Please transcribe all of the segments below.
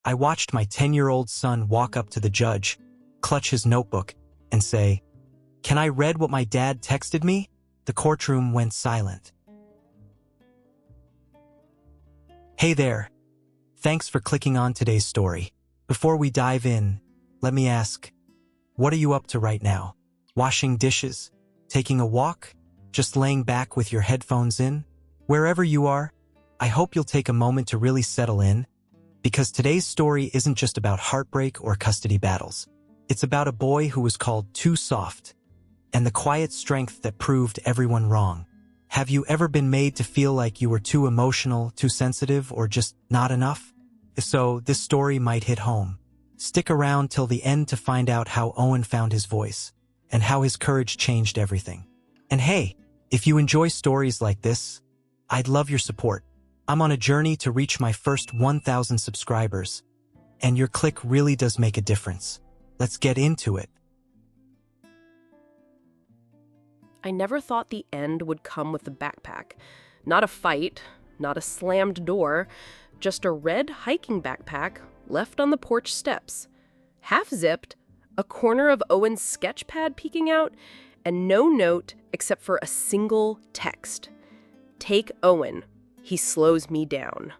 I watched my 10-year-old son walk up to the judge, clutch his notebook, and say, "Can I read what my dad texted me?" The courtroom went silent. Hey there. Thanks for clicking on today's story. Before we dive in, let me ask, what are you up to right now? Washing dishes? Taking a walk? Just laying back with your headphones in? Wherever you are, I hope you'll take a moment to really settle in, because today's story isn't just about heartbreak or custody battles. It's about a boy who was called too soft, and the quiet strength that proved everyone wrong. Have you ever been made to feel like you were too emotional, too sensitive, or just not enough? If so, this story might hit home. Stick around till the end to find out how Owen found his voice, and how his courage changed everything. And hey, if you enjoy stories like this, I'd love your support. I'm on a journey to reach my first 1,000 subscribers, and your click really does make a difference. Let's get into it. I never thought the end would come with the backpack. Not a fight, not a slammed door, just a red hiking backpack left on the porch steps. Half-zipped, a corner of Owen's sketch pad peeking out, and no note except for a single text. "Take Owen. He slows me down."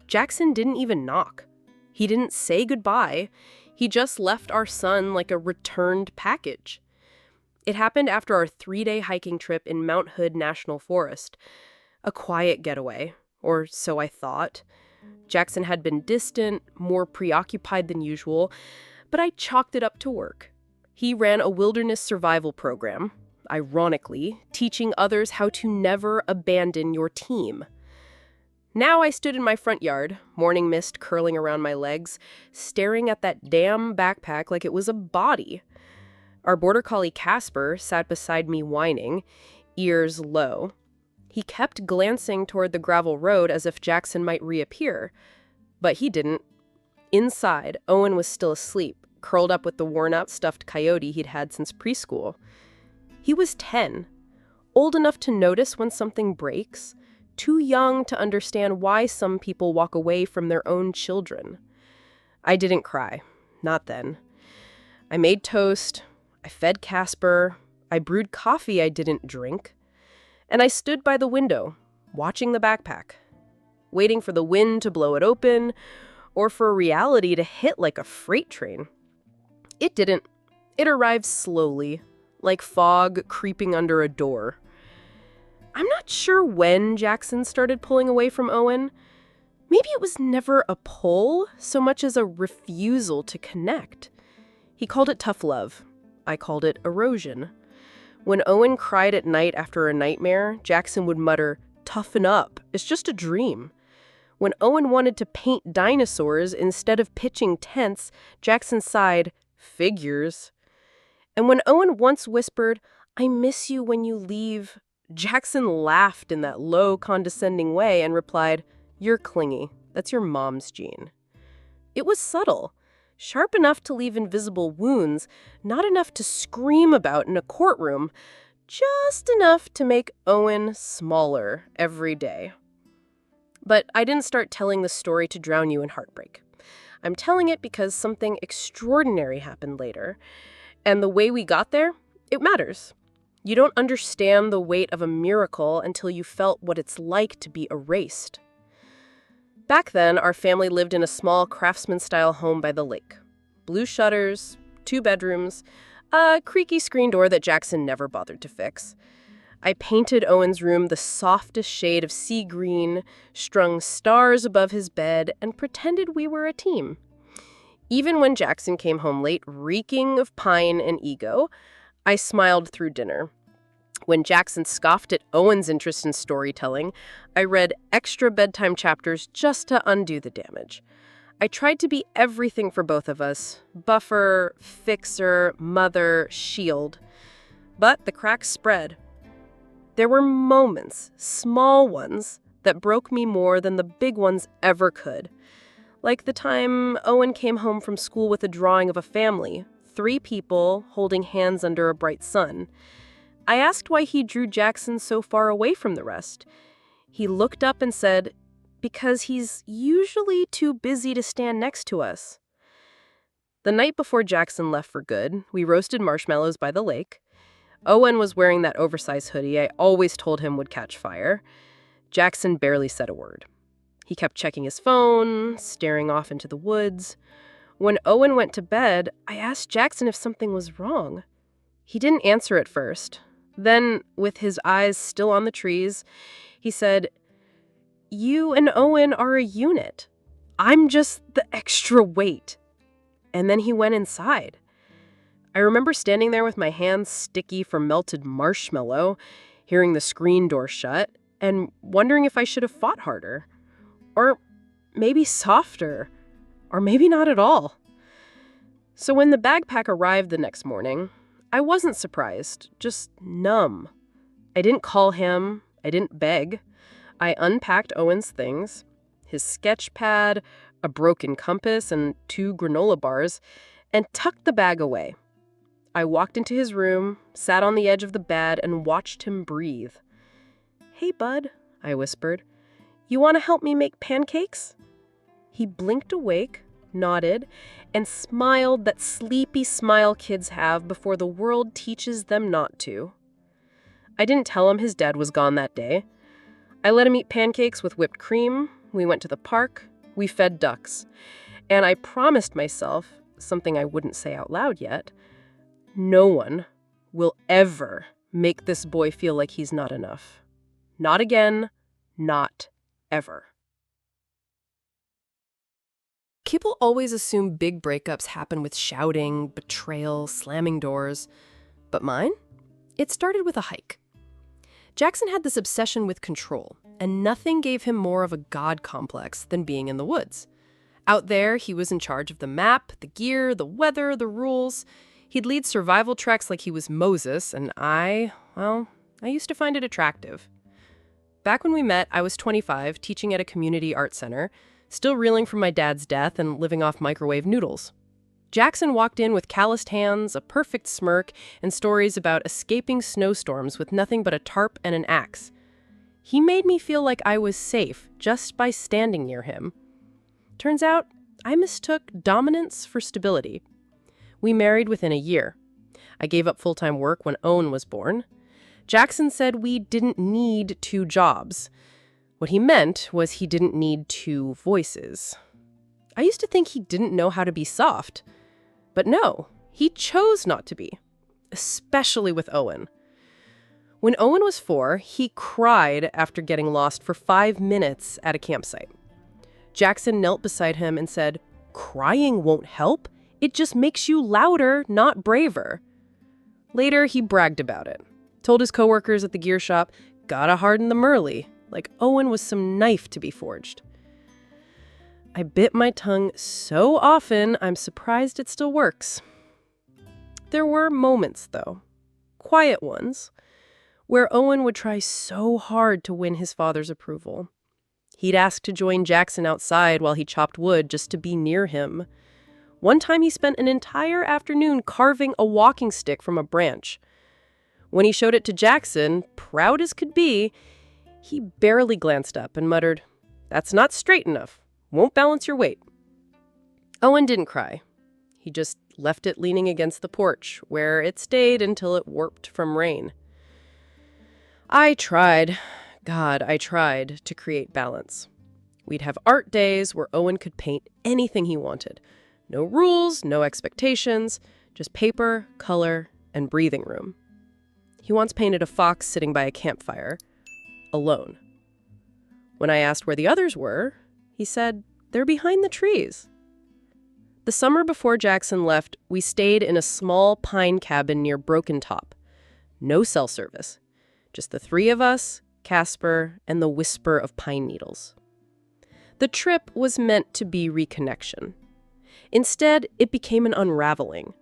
Jackson didn't even knock. He didn't say goodbye. He just left our son like a returned package. It happened after our 3-day hiking trip in Mount Hood National Forest. A quiet getaway, or so I thought. Jackson had been distant, more preoccupied than usual, but I chalked it up to work. He ran a wilderness survival program, ironically, teaching others how to never abandon your team. Now I stood in my front yard, morning mist curling around my legs, staring at that damn backpack like it was a body. Our border collie Casper sat beside me whining, ears low. He kept glancing toward the gravel road as if Jackson might reappear, but he didn't. Inside, Owen was still asleep, curled up with the worn-out stuffed coyote he'd had since preschool. He was 10, old enough to notice when something breaks, too young to understand why some people walk away from their own children. I didn't cry, not then. I made toast, I fed Casper, I brewed coffee I didn't drink, and I stood by the window, watching the backpack, waiting for the wind to blow it open, or for reality to hit like a freight train. It didn't. It arrived slowly, like fog creeping under a door. I'm not sure when Jackson started pulling away from Owen. Maybe it was never a pull so much as a refusal to connect. He called it tough love. I called it erosion. When Owen cried at night after a nightmare, Jackson would mutter, "Toughen up, it's just a dream." When Owen wanted to paint dinosaurs instead of pitching tents, Jackson sighed, "Figures." And when Owen once whispered, "I miss you when you leave," Jackson laughed in that low, condescending way and replied, "You're clingy. That's your mom's gene." It was subtle. Sharp enough to leave invisible wounds, not enough to scream about in a courtroom, just enough to make Owen smaller every day. But I didn't start telling the story to drown you in heartbreak. I'm telling it because something extraordinary happened later. And the way we got there, it matters. You don't understand the weight of a miracle until you felt what it's like to be erased. Back then, our family lived in a small craftsman-style home by the lake. Blue shutters, 2 bedrooms, a creaky screen door that Jackson never bothered to fix. I painted Owen's room the softest shade of sea green, strung stars above his bed, and pretended we were a team. Even when Jackson came home late, reeking of pine and ego, I smiled through dinner. When Jackson scoffed at Owen's interest in storytelling, I read extra bedtime chapters just to undo the damage. I tried to be everything for both of us: buffer, fixer, mother, shield. But the cracks spread. There were moments, small ones, that broke me more than the big ones ever could. Like the time Owen came home from school with a drawing of a family, 3 people holding hands under a bright sun. I asked why he drew Jackson so far away from the rest. He looked up and said, because he's usually too busy to stand next to us. The night before Jackson left for good, we roasted marshmallows by the lake. Owen was wearing that oversized hoodie I always told him would catch fire. Jackson barely said a word. He kept checking his phone, staring off into the woods. When Owen went to bed, I asked Jackson if something was wrong. He didn't answer at first. Then, with his eyes still on the trees, he said, "You and Owen are a unit. I'm just the extra weight." And then he went inside. I remember standing there with my hands sticky from melted marshmallow, hearing the screen door shut, and wondering if I should have fought harder. Or maybe softer. Or maybe not at all. So when the backpack arrived the next morning, I wasn't surprised, just numb. I didn't call him. I didn't beg. I unpacked Owen's things, his sketch pad, a broken compass, and 2 granola bars, and tucked the bag away. I walked into his room, sat on the edge of the bed, and watched him breathe. "Hey, bud," I whispered. "You want to help me make pancakes?" He blinked awake, nodded, and smiled that sleepy smile kids have before the world teaches them not to. I didn't tell him his dad was gone that day. I let him eat pancakes with whipped cream. We went to the park. We fed ducks. And I promised myself, something I wouldn't say out loud yet, no one will ever make this boy feel like he's not enough. Not again. Not ever. People always assume big breakups happen with shouting, betrayal, slamming doors. But mine? It started with a hike. Jackson had this obsession with control, and nothing gave him more of a god complex than being in the woods. Out there, he was in charge of the map, the gear, the weather, the rules. He'd lead survival treks like he was Moses, and I used to find it attractive. Back when we met, I was 25, teaching at a community art center, still reeling from my dad's death and living off microwave noodles. Jackson walked in with calloused hands, a perfect smirk, and stories about escaping snowstorms with nothing but a tarp and an axe. He made me feel like I was safe just by standing near him. Turns out, I mistook dominance for stability. We married within a year. I gave up full-time work when Owen was born. Jackson said we didn't need 2 jobs. What he meant was he didn't need 2 voices. I used to think he didn't know how to be soft. But no, he chose not to be, especially with Owen. When Owen was 4, he cried after getting lost for 5 minutes at a campsite. Jackson knelt beside him and said, "Crying won't help. It just makes you louder, not braver." Later, he bragged about it. Told his coworkers at the gear shop, "Gotta harden them early," like Owen was some knife to be forged. I bit my tongue so often, I'm surprised it still works. There were moments, though, quiet ones, where Owen would try so hard to win his father's approval. He'd ask to join Jackson outside while he chopped wood just to be near him. One time he spent an entire afternoon carving a walking stick from a branch. When he showed it to Jackson, proud as could be, he barely glanced up and muttered, "That's not straight enough. Won't balance your weight." Owen didn't cry. He just left it leaning against the porch, where it stayed until it warped from rain. I tried to create balance. We'd have art days where Owen could paint anything he wanted. No rules, no expectations, just paper, color, and breathing room. He once painted a fox sitting by a campfire, alone. When I asked where the others were, he said, "They're behind the trees." The summer before Jackson left, we stayed in a small pine cabin near Broken Top. No cell service. Just the 3 of us, Casper, and the whisper of pine needles. The trip was meant to be reconnection. Instead, it became an unraveling.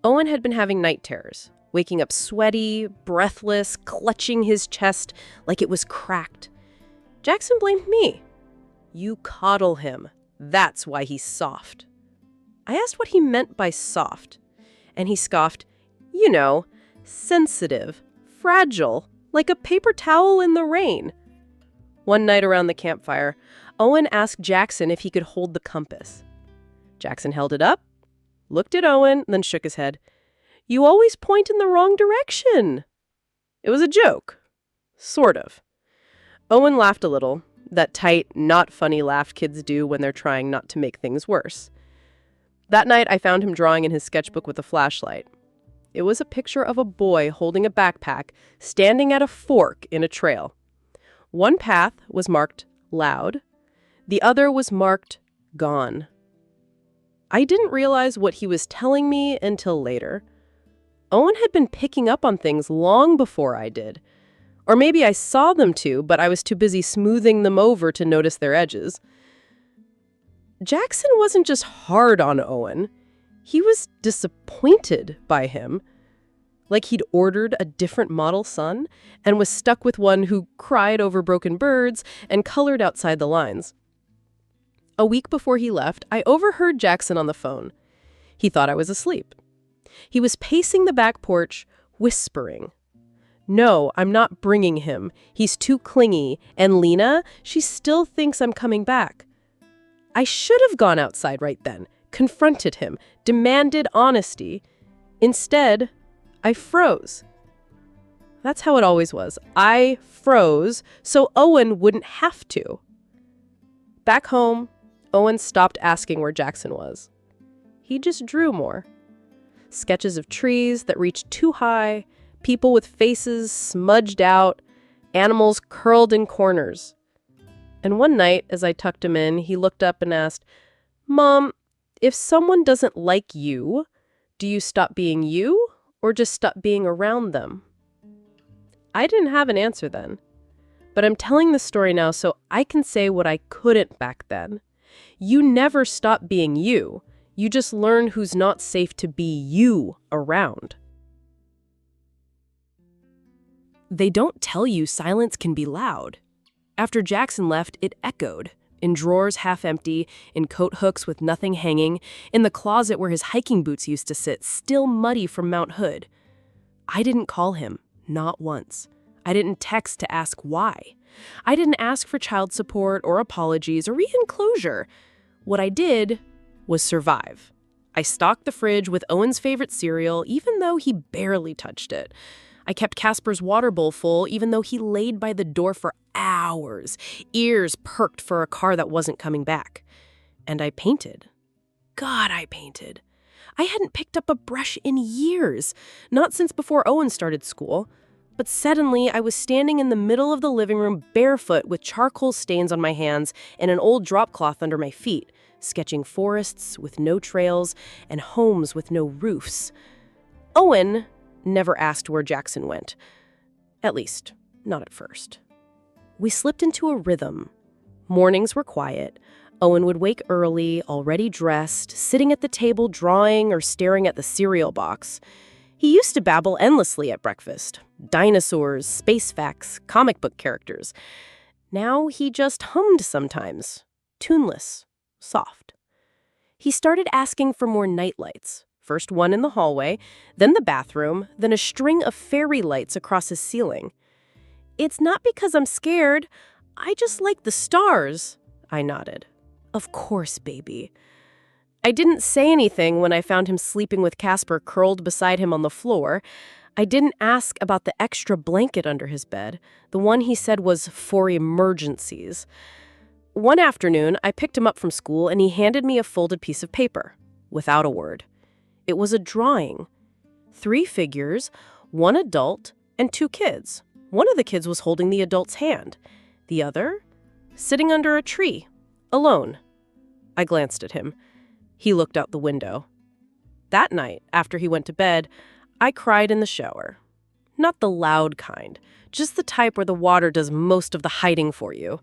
Owen had been having night terrors, waking up sweaty, breathless, clutching his chest like it was cracked. Jackson blamed me. "You coddle him. That's why he's soft." I asked what he meant by soft, and he scoffed, "You know, sensitive, fragile, like a paper towel in the rain." One night around the campfire, Owen asked Jackson if he could hold the compass. Jackson held it up, looked at Owen, then shook his head. "You always point in the wrong direction." It was a joke. Sort of. Owen laughed a little, that tight, not funny laugh kids do when they're trying not to make things worse. That night, I found him drawing in his sketchbook with a flashlight. It was a picture of a boy holding a backpack, standing at a fork in a trail. One path was marked loud. The other was marked gone. I didn't realize what he was telling me until later. Owen had been picking up on things long before I did. Or maybe I saw them too, but I was too busy smoothing them over to notice their edges. Jackson wasn't just hard on Owen. He was disappointed by him. Like he'd ordered a different model son and was stuck with one who cried over broken birds and colored outside the lines. A week before he left, I overheard Jackson on the phone. He thought I was asleep. He was pacing the back porch, whispering. "No, I'm not bringing him. He's too clingy. And Lena, she still thinks I'm coming back." I should have gone outside right then, confronted him, demanded honesty. Instead, I froze. That's how it always was. I froze so Owen wouldn't have to. Back home, Owen stopped asking where Jackson was. He just drew more. Sketches of trees that reached too high, people with faces smudged out, animals curled in corners. And one night, as I tucked him in, he looked up and asked, "Mom, if someone doesn't like you, do you stop being you or just stop being around them?" I didn't have an answer then, but I'm telling the story now so I can say what I couldn't back then. You never stop being you. You just learn who's not safe to be you around. They don't tell you silence can be loud. After Jackson left, it echoed. In drawers half empty, in coat hooks with nothing hanging, in the closet where his hiking boots used to sit, still muddy from Mount Hood. I didn't call him, not once. I didn't text to ask why. I didn't ask for child support or apologies or even closure. What I did was survive. I stocked the fridge with Owen's favorite cereal, even though he barely touched it. I kept Casper's water bowl full, even though he laid by the door for hours, ears perked for a car that wasn't coming back. And I painted. God, I painted. I hadn't picked up a brush in years, not since before Owen started school. But suddenly, I was standing in the middle of the living room barefoot with charcoal stains on my hands and an old drop cloth under my feet, sketching forests with no trails and homes with no roofs. Owen never asked where Jackson went. At least, not at first. We slipped into a rhythm. Mornings were quiet. Owen would wake early, already dressed, sitting at the table drawing or staring at the cereal box. He used to babble endlessly at breakfast. Dinosaurs, space facts, comic book characters. Now he just hummed sometimes, tuneless, soft. He started asking for more nightlights. First one in the hallway, then the bathroom, then a string of fairy lights across his ceiling. "It's not because I'm scared. I just like the stars," I nodded. "Of course, baby." I didn't say anything when I found him sleeping with Casper curled beside him on the floor. I didn't ask about the extra blanket under his bed, the one he said was for emergencies. One afternoon, I picked him up from school and he handed me a folded piece of paper, without a word. It was a drawing. 3 figures, 1 adult, and 2 kids. One of the kids was holding the adult's hand. The other, sitting under a tree, alone. I glanced at him. He looked out the window. That night, after he went to bed, I cried in the shower. Not the loud kind, just the type where the water does most of the hiding for you.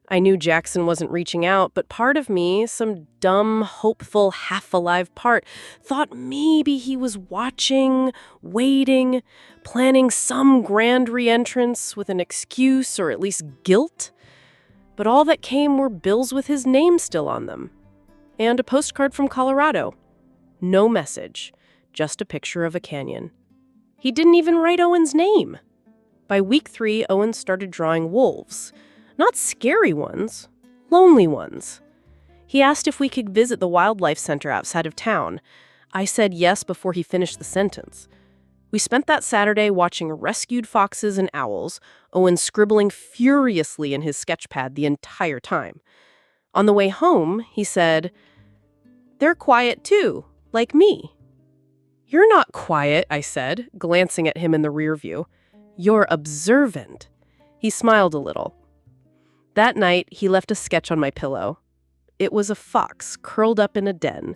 I knew Jackson wasn't reaching out, but part of me, some dumb, hopeful, half-alive part, thought maybe he was watching, waiting, planning some grand reentrance with an excuse or at least guilt. But all that came were bills with his name still on them. And a postcard from Colorado. No message, just a picture of a canyon. He didn't even write Owen's name. By week 3, Owen started drawing wolves. Not scary ones, lonely ones. He asked if we could visit the wildlife center outside of town. I said yes before he finished the sentence. We spent that Saturday watching rescued foxes and owls, Owen scribbling furiously in his sketchpad the entire time. On the way home, he said, "They're quiet too, like me." "You're not quiet," I said, glancing at him in the rear view. "You're observant." He smiled a little. That night, he left a sketch on my pillow. It was a fox curled up in a den.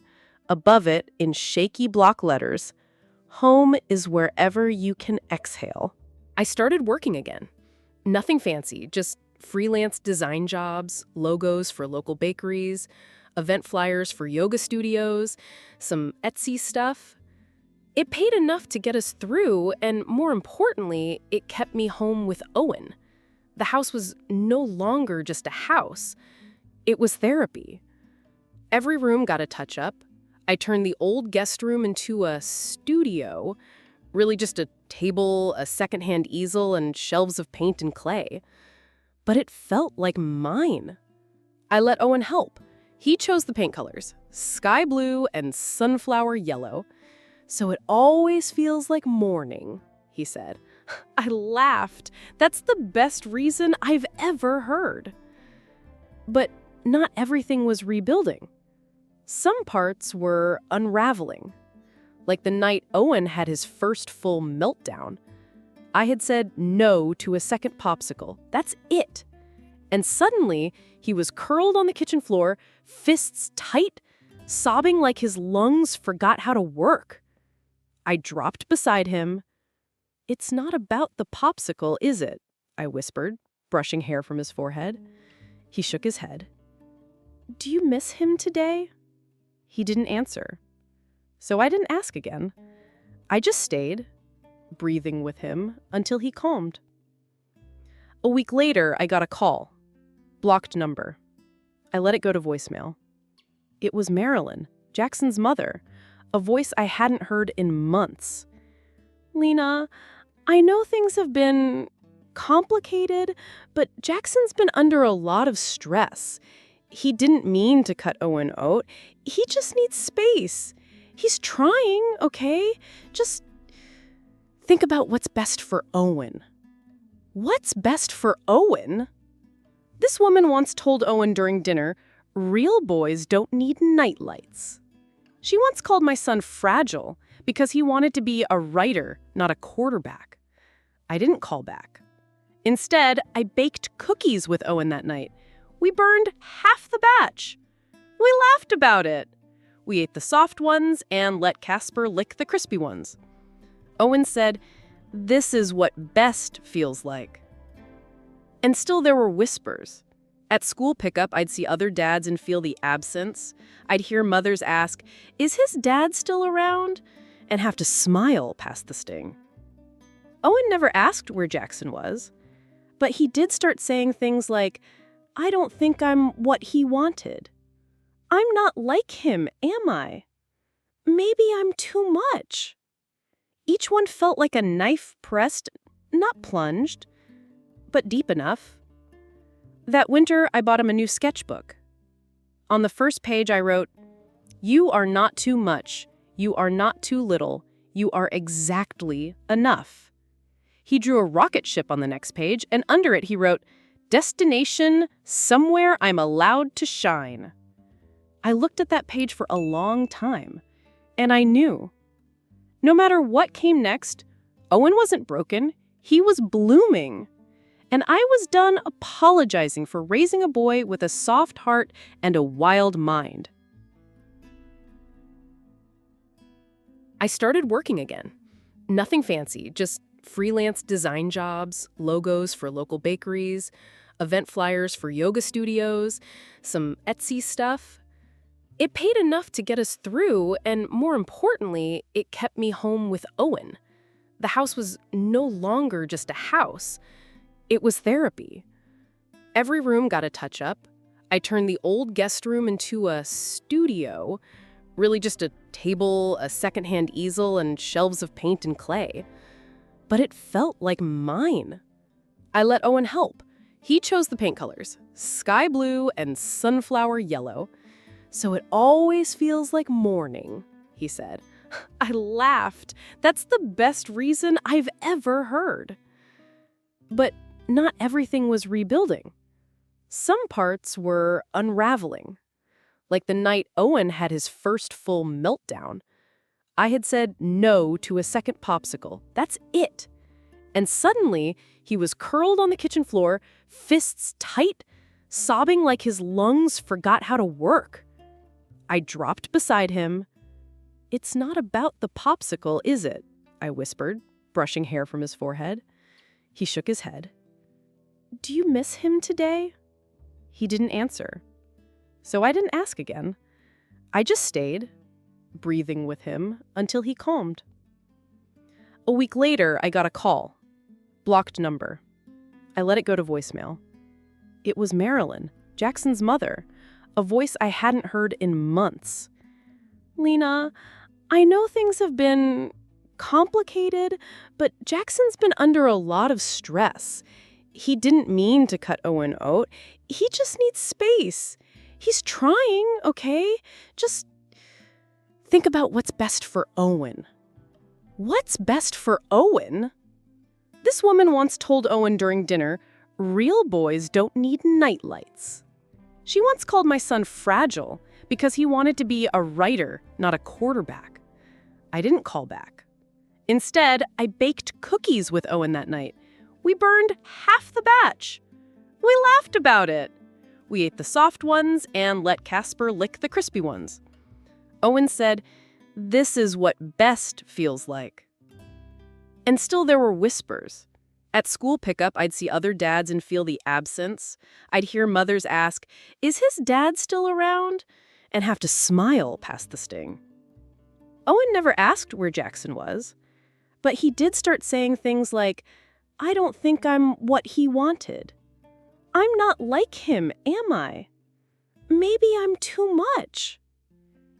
Above it, in shaky block letters, "Home is wherever you can exhale." I started working again. Nothing fancy, just freelance design jobs, logos for local bakeries, event flyers for yoga studios, some Etsy stuff. It paid enough to get us through, and more importantly, it kept me home with Owen. The house was no longer just a house. It was therapy. Every room got a touch-up. I turned the old guest room into a studio, really just a table, a secondhand easel, and shelves of paint and clay. But it felt like mine. I let Owen help. He chose the paint colors, sky blue and sunflower yellow. "So it always feels like morning," he said. I laughed. That's the best reason I've ever heard. But not everything was rebuilding. Some parts were unraveling. Like the night Owen had his first full meltdown. I had said no to a second popsicle. That's it. And suddenly, he was curled on the kitchen floor, fists tight, sobbing like his lungs forgot how to work. I dropped beside him. "It's not about the popsicle, is it?" I whispered, brushing hair from his forehead. He shook his head. "Do you miss him today?" He didn't answer. So I didn't ask again. I just stayed, breathing with him, until he calmed. A week later, I got a call. Blocked number. I let it go to voicemail. It was Marilyn, Jackson's mother, a voice I hadn't heard in months. "Lena, I know things have been complicated, but Jackson's been under a lot of stress. He didn't mean to cut Owen out. He just needs space. He's trying, okay? Just think about what's best for Owen." What's best for Owen? This woman once told Owen during dinner, "Real boys don't need nightlights." She once called my son fragile because he wanted to be a writer, not a quarterback. I didn't call back. Instead, I baked cookies with Owen that night. We burned half the batch. We laughed about it. We ate the soft ones and let Casper lick the crispy ones. Owen said, "This is what best feels like." And still there were whispers. At school pickup, I'd see other dads and feel the absence. I'd hear mothers ask, "Is his dad still around?" and have to smile past the sting. Owen never asked where Jackson was, but he did start saying things like, "I don't think I'm what he wanted. I'm not like him, am I? Maybe I'm too much." Each one felt like a knife pressed, not plunged, but deep enough. That winter, I bought him a new sketchbook. On the first page, I wrote, "You are not too much. You are not too little. You are exactly enough." He drew a rocket ship on the next page, and under it he wrote, "Destination, somewhere I'm allowed to shine." I looked at that page for a long time, and I knew. No matter what came next, Owen wasn't broken. He was blooming. And I was done apologizing for raising a boy with a soft heart and a wild mind. I started working again. Nothing fancy, just freelance design jobs, logos for local bakeries, event flyers for yoga studios, some Etsy stuff. It paid enough to get us through, and more importantly, it kept me home with Owen. The house was no longer just a house. It was therapy. Every room got a touch-up. I turned the old guest room into a studio, really just a table, a secondhand easel, and shelves of paint and clay. But it felt like mine. I let Owen help. He chose the paint colors, sky blue and sunflower yellow. So it always feels like morning, he said. I laughed. That's the best reason I've ever heard. But not everything was rebuilding. Some parts were unraveling. Like the night Owen had his first full meltdown. I had said no to a second popsicle. That's it. And suddenly, he was curled on the kitchen floor, fists tight, sobbing like his lungs forgot how to work. I dropped beside him. "It's not about the popsicle, is it?" I whispered, brushing hair from his forehead. He shook his head. "Do you miss him today?" He didn't answer. So I didn't ask again. I just stayed, breathing with him until he calmed. A week later, I got a call. Blocked number. I let it go to voicemail. It was Marilyn, Jackson's mother, a voice I hadn't heard in months. "Lena, I know things have been complicated, but Jackson's been under a lot of stress. He didn't mean to cut Owen out. He just needs space. He's trying, okay? Just think about what's best for Owen." What's best for Owen? This woman once told Owen during dinner, "Real boys don't need nightlights." She once called my son fragile because he wanted to be a writer, not a quarterback. I didn't call back. Instead, I baked cookies with Owen that night. We burned half the batch. We laughed about it. We ate the soft ones and let Casper lick the crispy ones. Owen said, "This is what best feels like." And still there were whispers. At school pickup, I'd see other dads and feel the absence. I'd hear mothers ask, "Is his dad still around?" and have to smile past the sting. Owen never asked where Jackson was, but he did start saying things like, "I don't think I'm what he wanted. I'm not like him, am I? Maybe I'm too much."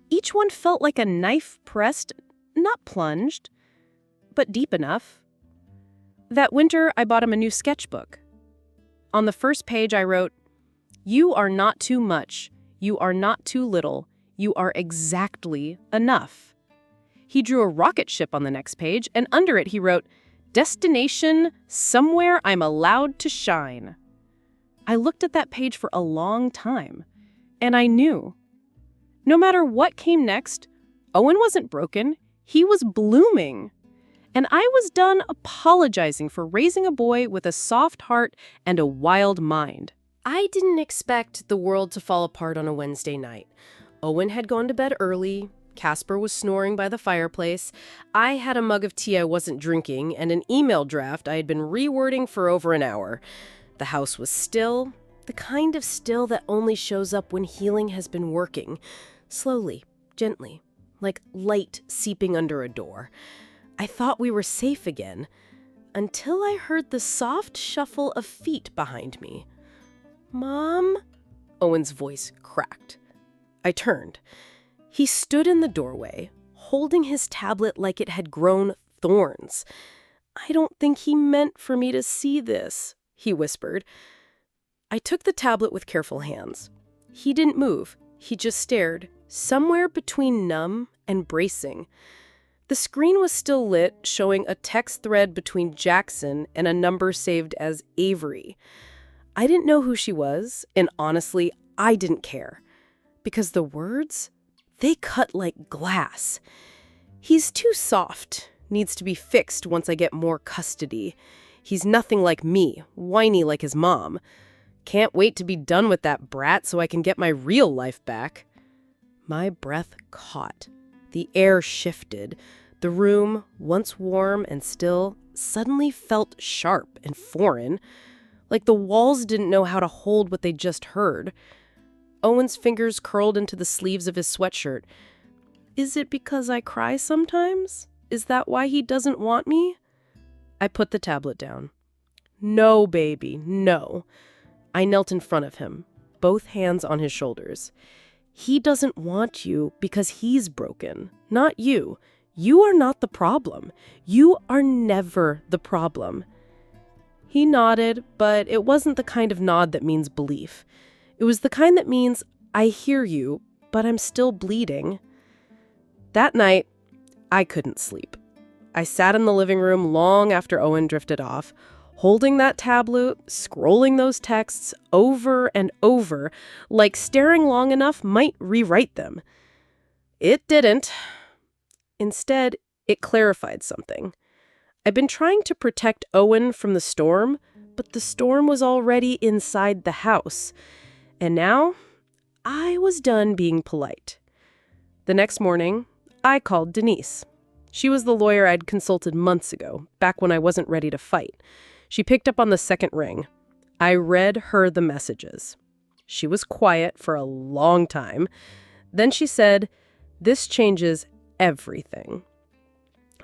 Each one felt like a knife pressed, not plunged, but deep enough. That winter, I bought him a new sketchbook. On the first page, I wrote, "You are not too much. You are not too little. You are exactly enough." He drew a rocket ship on the next page, and under it he wrote, "Destination, somewhere I'm allowed to shine." I looked at that page for a long time, and I knew. No matter what came next, Owen wasn't broken. He was blooming. And I was done apologizing for raising a boy with a soft heart and a wild mind. I didn't expect the world to fall apart on a Wednesday night. Owen had gone to bed early. Casper was snoring by the fireplace. I had a mug of tea I wasn't drinking and an email draft I had been rewording for over an hour. The house was still, the kind of still that only shows up when healing has been working. Slowly, gently, like light seeping under a door. I thought we were safe again, until I heard the soft shuffle of feet behind me. "Mom?" Owen's voice cracked. I turned. He stood in the doorway, holding his tablet like it had grown thorns. "I don't think he meant for me to see this," he whispered. I took the tablet with careful hands. He didn't move. He just stared, somewhere between numb and bracing. The screen was still lit, showing a text thread between Jackson and a number saved as Avery. I didn't know who she was, and honestly, I didn't care. Because the words, they cut like glass. "He's too soft, needs to be fixed once I get more custody. He's nothing like me, whiny like his mom. Can't wait to be done with that brat so I can get my real life back." My breath caught. The air shifted. The room, once warm and still, suddenly felt sharp and foreign, like the walls didn't know how to hold what they just heard. Owen's fingers curled into the sleeves of his sweatshirt. "Is it because I cry sometimes? Is that why he doesn't want me?" I put the tablet down. "No, baby, no." I knelt in front of him, both hands on his shoulders. "He doesn't want you because he's broken, not you. You are not the problem. You are never the problem." He nodded, but it wasn't the kind of nod that means belief. It was the kind that means, I hear you, but I'm still bleeding. That night, I couldn't sleep. I sat in the living room long after Owen drifted off, holding that tablet, scrolling those texts over and over, like staring long enough might rewrite them. It didn't. Instead, it clarified something. I'd been trying to protect Owen from the storm, but the storm was already inside the house. And now, I was done being polite. The next morning, I called Denise. She was the lawyer I'd consulted months ago, back when I wasn't ready to fight. She picked up on the second ring. I read her the messages. She was quiet for a long time. Then she said, "This changes everything."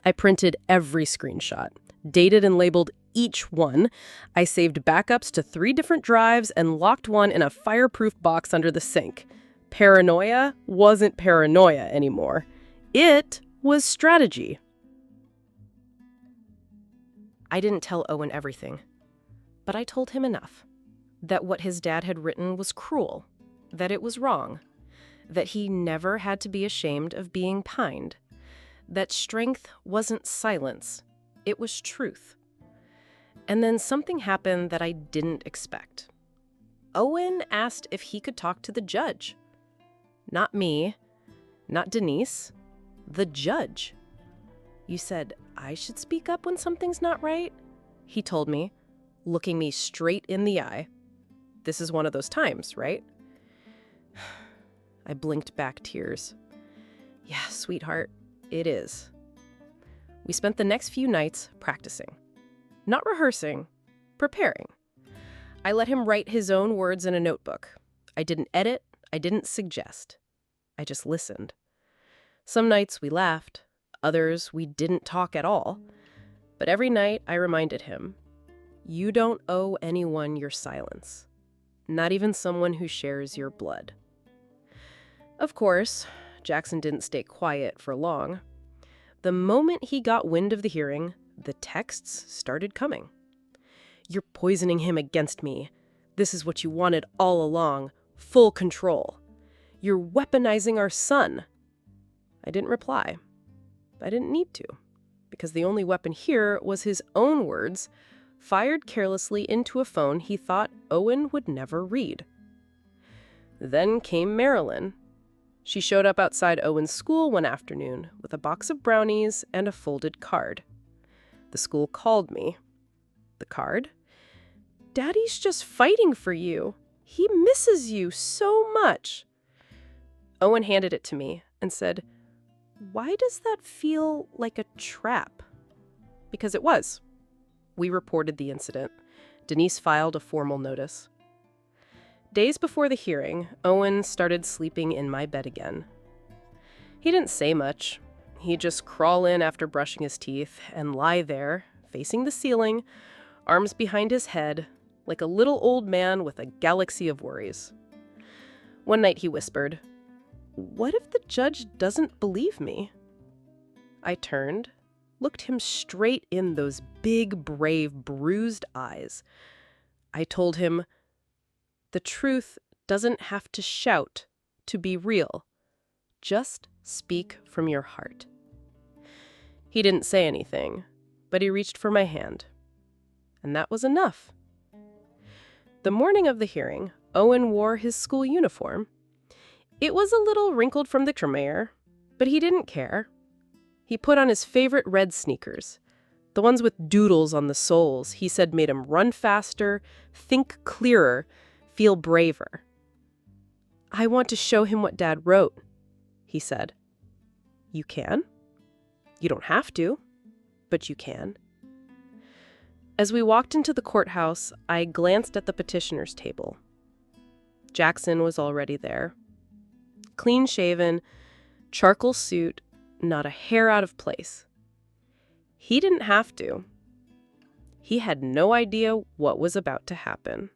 I printed every screenshot, dated and labeled each one. I saved backups to 3 different drives and locked one in a fireproof box under the sink. Paranoia wasn't paranoia anymore. It was strategy. I didn't tell Owen everything, but I told him enough. That what his dad had written was cruel, that it was wrong, that he never had to be ashamed of being pined, that strength wasn't silence, it was truth. And then something happened that I didn't expect. Owen asked if he could talk to the judge. Not me, not Denise, the judge. "You said I should speak up when something's not right?" he told me, looking me straight in the eye. "This is one of those times, right?" I blinked back tears. "Yeah, sweetheart, it is." We spent the next few nights practicing. Not rehearsing, preparing. I let him write his own words in a notebook. I didn't edit, I didn't suggest. I just listened. Some nights we laughed, others we didn't talk at all. But every night I reminded him, you don't owe anyone your silence, not even someone who shares your blood. Of course, Jackson didn't stay quiet for long. The moment he got wind of the hearing, the texts started coming. "You're poisoning him against me. This is what you wanted all along, full control. You're weaponizing our son." I didn't reply. I didn't need to, because the only weapon here was his own words, fired carelessly into a phone he thought Owen would never read. Then came Marilyn. She showed up outside Owen's school one afternoon with a box of brownies and a folded card. The school called me. The card? "Daddy's just fighting for you. He misses you so much." Owen handed it to me and said, "Why does that feel like a trap?" Because it was. We reported the incident. Denise filed a formal notice. Days before the hearing, Owen started sleeping in my bed again. He didn't say much. He'd just crawl in after brushing his teeth and lie there, facing the ceiling, arms behind his head, like a little old man with a galaxy of worries. One night he whispered, "What if the judge doesn't believe me?" I turned, looked him straight in those big, brave, bruised eyes. I told him, "The truth doesn't have to shout to be real. Just speak from your heart." He didn't say anything, but he reached for my hand. And that was enough. The morning of the hearing, Owen wore his school uniform. It was a little wrinkled from the Tremere, but he didn't care. He put on his favorite red sneakers, the ones with doodles on the soles he said made him run faster, think clearer, feel braver. "I want to show him what Dad wrote," he said. "You can. You don't have to, but you can." As we walked into the courthouse, I glanced at the petitioner's table. Jackson was already there. Clean-shaven, charcoal suit, not a hair out of place. He didn't have to. He had no idea what was about to happen.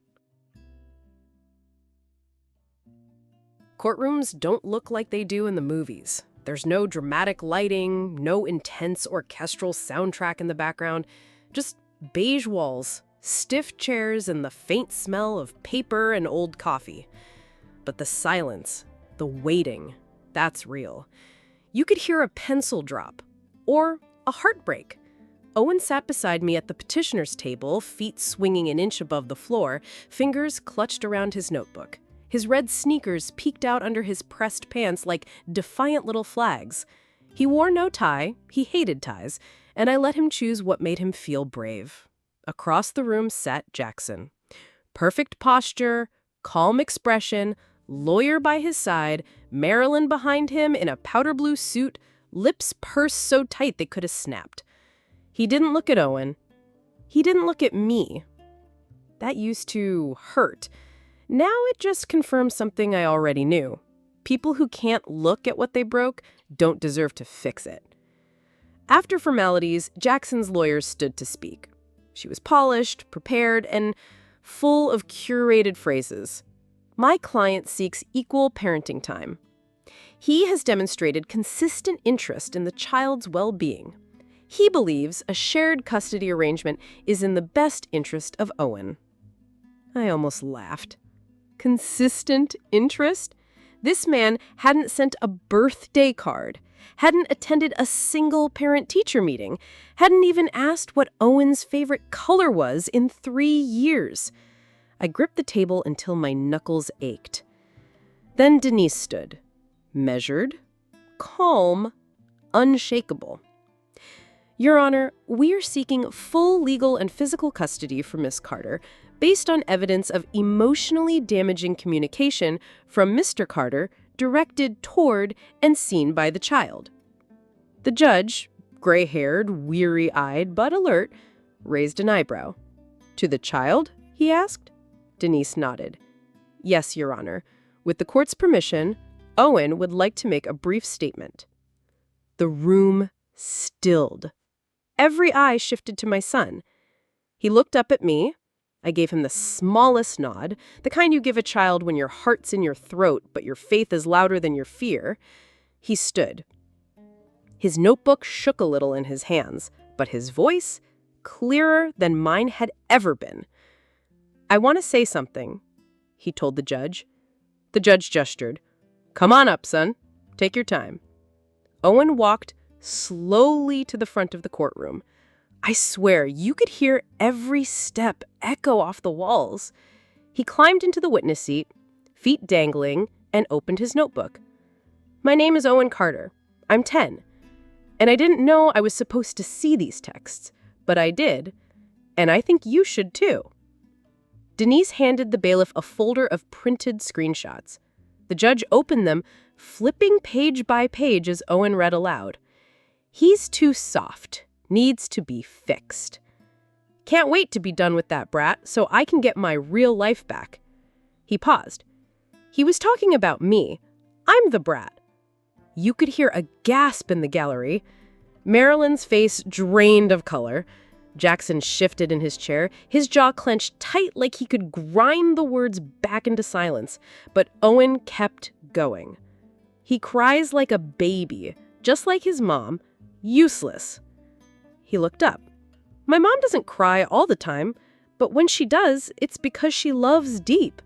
Courtrooms don't look like they do in the movies. There's no dramatic lighting, no intense orchestral soundtrack in the background, just beige walls, Stiff chairs and the faint smell of paper and old coffee. But the silence, the waiting, that's real. You could hear a pencil drop, or a heartbreak. Owen sat beside me at the petitioner's table, feet swinging an inch above the floor, fingers clutched around his notebook. His red sneakers peeked out under his pressed pants like defiant little flags. He wore no tie, he hated ties, and I let him choose what made him feel brave. Across the room sat Jackson. Perfect posture, calm expression, lawyer by his side, Marilyn behind him in a powder blue suit, lips pursed so tight they could have snapped. He didn't look at Owen. He didn't look at me. That used to hurt. Now it just confirms something I already knew. People who can't look at what they broke don't deserve to fix it. After formalities, Jackson's lawyers stood to speak. She was polished, prepared, and full of curated phrases. My client seeks equal parenting time. He has demonstrated consistent interest in the child's well-being. He believes a shared custody arrangement is in the best interest of Owen. I almost laughed. Consistent interest? This man hadn't sent a birthday card, hadn't attended a single parent-teacher meeting, hadn't even asked what Owen's favorite color was in 3 years. I gripped the table until my knuckles ached. Then Denise stood, measured, calm, unshakable. Your Honor, we are seeking full legal and physical custody for Miss Carter based on evidence of emotionally damaging communication from Mr. Carter directed toward and seen by the child. The judge, gray-haired, weary-eyed but alert, raised an eyebrow. To the child? He asked. Denise nodded. Yes, Your Honor. With the court's permission, Owen would like to make a brief statement. The room stilled. Every eye shifted to my son. He looked up at me. I gave him the smallest nod, the kind you give a child when your heart's in your throat, but your faith is louder than your fear. He stood. His notebook shook a little in his hands, but his voice, clearer than mine had ever been. I want to say something, he told the judge. The judge gestured. Come on up, son. Take your time. Owen walked slowly to the front of the courtroom. I swear, you could hear every step echo off the walls. He climbed into the witness seat, feet dangling, and opened his notebook. My name is Owen Carter. I'm 10. And I didn't know I was supposed to see these texts, but I did, and I think you should too. Denise handed the bailiff a folder of printed screenshots. The judge opened them, flipping page by page as Owen read aloud. He's too soft. Needs to be fixed. Can't wait to be done with that brat so I can get my real life back. He paused. He was talking about me. I'm the brat. You could hear a gasp in the gallery. Marilyn's face drained of color. Jackson shifted in his chair, his jaw clenched tight like he could grind the words back into silence. But Owen kept going. He cries like a baby, just like his mom. Useless. He looked up. My mom doesn't cry all the time, but when she does, it's because she loves deep,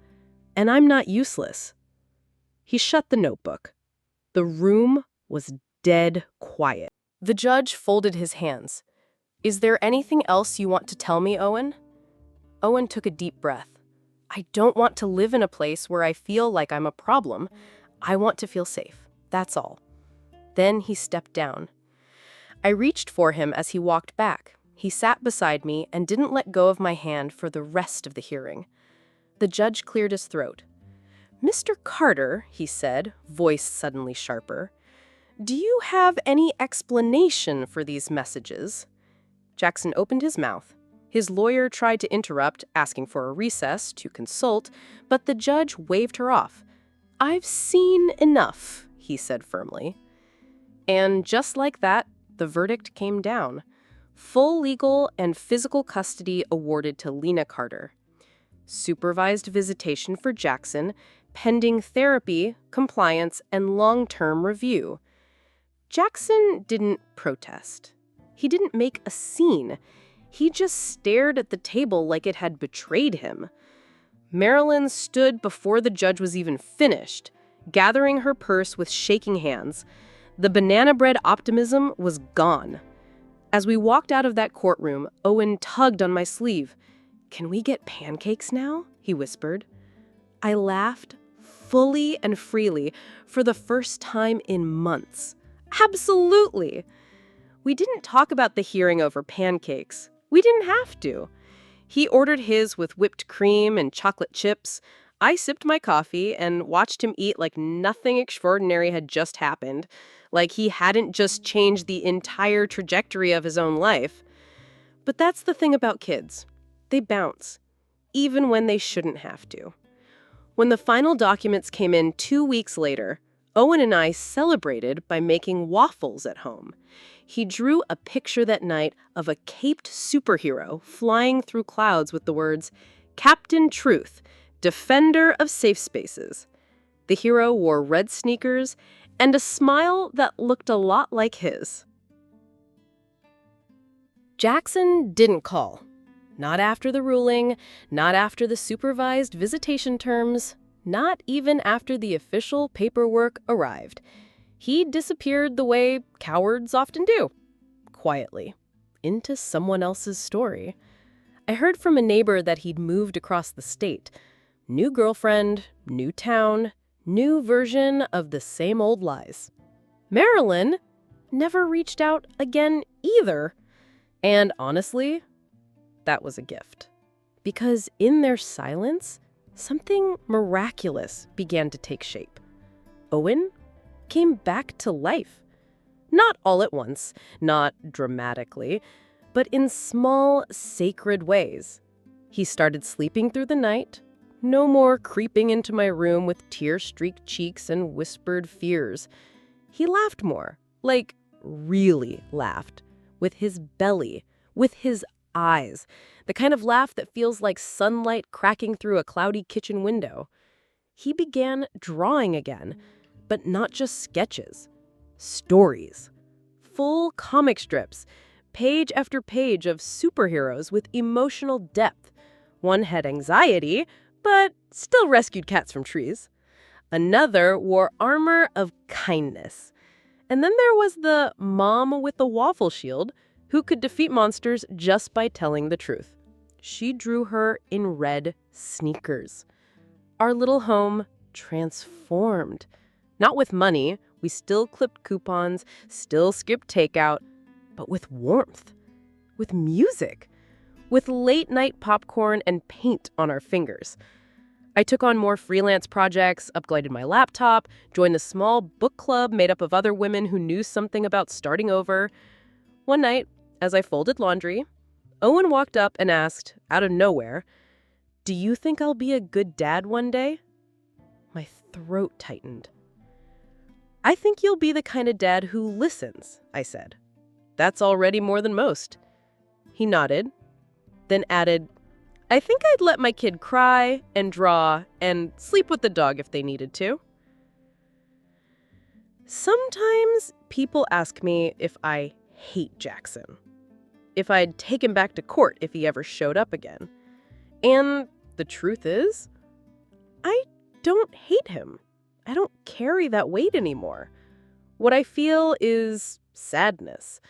and I'm not useless. He shut the notebook. The room was dead quiet. The judge folded his hands. Is there anything else you want to tell me, Owen? Owen took a deep breath. I don't want to live in a place where I feel like I'm a problem. I want to feel safe. That's all. Then he stepped down. I reached for him as he walked back. He sat beside me and didn't let go of my hand for the rest of the hearing. The judge cleared his throat. Mr. Carter, he said, voice suddenly sharper, do you have any explanation for these messages? Jackson opened his mouth. His lawyer tried to interrupt, asking for a recess to consult, but the judge waved her off. I've seen enough, he said firmly. And just like that, the verdict came down. Full legal and physical custody awarded to Lena Carter. Supervised visitation for Jackson, pending therapy, compliance, and long-term review. Jackson didn't protest. He didn't make a scene. He just stared at the table like it had betrayed him. Marilyn stood before the judge was even finished, gathering her purse with shaking hands. The banana bread optimism was gone. As we walked out of that courtroom, Owen tugged on my sleeve. "Can we get pancakes now?" he whispered. I laughed fully and freely for the first time in months. Absolutely! We didn't talk about the hearing over pancakes. We didn't have to. He ordered his with whipped cream and chocolate chips. I sipped my coffee and watched him eat like nothing extraordinary had just happened, like he hadn't just changed the entire trajectory of his own life. But that's the thing about kids. They bounce, even when they shouldn't have to. When the final documents came in 2 weeks later, Owen and I celebrated by making waffles at home. He drew a picture that night of a caped superhero flying through clouds with the words, "Captain Truth, Defender of Safe Spaces." The hero wore red sneakers and a smile that looked a lot like his. Jackson didn't call. Not after the ruling, not after the supervised visitation terms, not even after the official paperwork arrived. He disappeared the way cowards often do, quietly, into someone else's story. I heard from a neighbor that he'd moved across the state. New girlfriend, new town, new version of the same old lies. Marilyn never reached out again either. And honestly, that was a gift. Because in their silence, something miraculous began to take shape. Owen came back to life. Not all at once, not dramatically, but in small, sacred ways. He started sleeping through the night, no more creeping into my room with tear-streaked cheeks and whispered fears. He laughed more, like really laughed, with his belly, with his eyes, the kind of laugh that feels like sunlight cracking through a cloudy kitchen window. He began drawing again, but not just sketches. Stories. Full comic strips, page after page of superheroes with emotional depth. One had anxiety, but still rescued cats from trees. Another wore armor of kindness. And then there was the mom with the waffle shield who could defeat monsters just by telling the truth. She drew her in red sneakers. Our little home transformed. Not with money, we still clipped coupons, still skipped takeout, but with warmth, with music, with late-night popcorn and paint on our fingers. I took on more freelance projects, upgraded my laptop, joined a small book club made up of other women who knew something about starting over. One night, as I folded laundry, Owen walked up and asked, out of nowhere, "Do you think I'll be a good dad one day?" My throat tightened. "I think you'll be the kind of dad who listens," I said. "That's already more than most." He nodded, then added, "I think I'd let my kid cry and draw and sleep with the dog if they needed to." Sometimes people ask me if I hate Jackson, if I'd take him back to court if he ever showed up again. And the truth is, I don't hate him. I don't carry that weight anymore. What I feel is sadness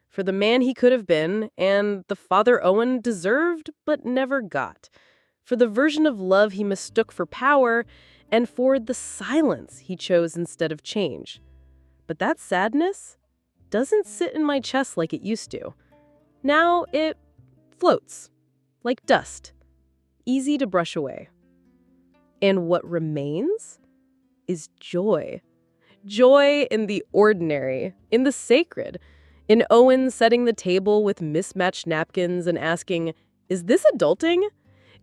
for the man he could have been and the father Owen deserved but never got, for the version of love he mistook for power, and for the silence he chose instead of change. But that sadness doesn't sit in my chest like it used to. Now it floats, like dust, easy to brush away. And what remains is joy. Joy in the ordinary, in the sacred, in Owen setting the table with mismatched napkins and asking, "Is this adulting?"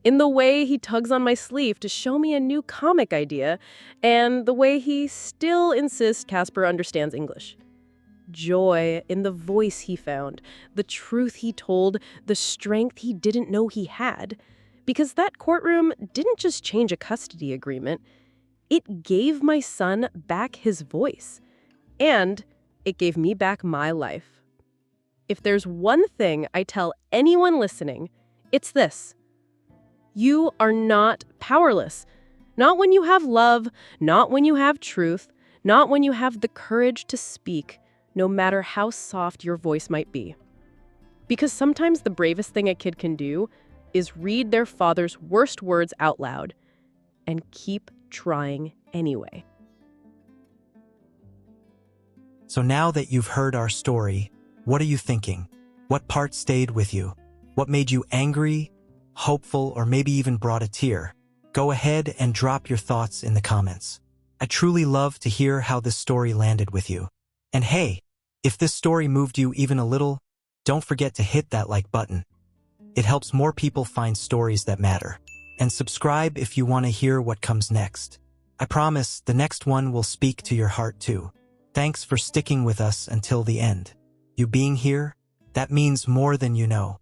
In the way he tugs on my sleeve to show me a new comic idea, and the way he still insists Casper understands English. Joy in the voice he found, the truth he told, the strength he didn't know he had. Because that courtroom didn't just change a custody agreement, it gave my son back his voice. And it gave me back my life. If there's one thing I tell anyone listening, it's this. You are not powerless. Not when you have love, not when you have truth, not when you have the courage to speak, no matter how soft your voice might be. Because sometimes the bravest thing a kid can do is read their father's worst words out loud and keep trying anyway. So now that you've heard our story, what are you thinking? What part stayed with you? What made you angry, hopeful, or maybe even brought a tear? Go ahead and drop your thoughts in the comments. I truly love to hear how this story landed with you. And hey, if this story moved you even a little, don't forget to hit that like button. It helps more people find stories that matter. And subscribe if you want to hear what comes next. I promise the next one will speak to your heart too. Thanks for sticking with us until the end. You being here, that means more than you know.